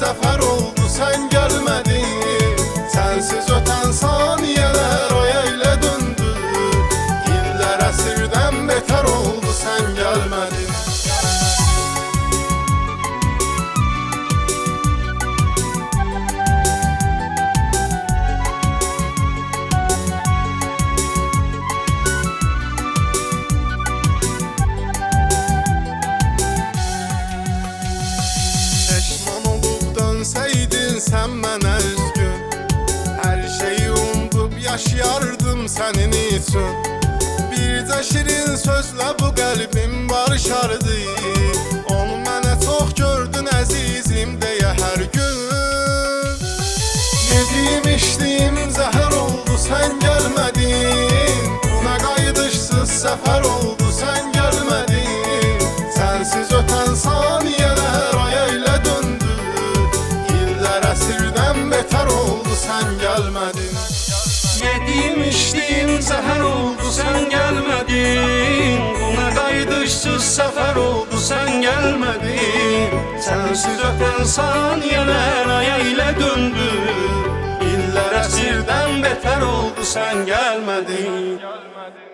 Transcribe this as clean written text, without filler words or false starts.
səfər oldu sən gəlmədin. Sənsiz ötən saniyələr aya ilə döndü. İllər əsrdən betər oldu sən gəlmədin. Dönsəydin sən mənə üzgün, hər şeyi unudub yaşayardım sənin üçün. Bircə şirin sözlə bu qəlbim barışardı. Onu mənə çox gördün əzizim deyə hər gün. Yediyim içdiyim zəhər oldu sən gəlmədin. Buna qayıdışsız səfər oldu sən gəlmədin. Sənsiz ötən saniyələr aya ilə döndü. Betər oldu sən gəlmədin. Yediyim içdiyim zəhər oldu sən gəlmədin. Buna qayıdışsız səfər oldu sən gəlmədin. Sənsiz ötən saniyələr aya ilə döndü. İllər əsrdən betər oldu sən gəlmədin.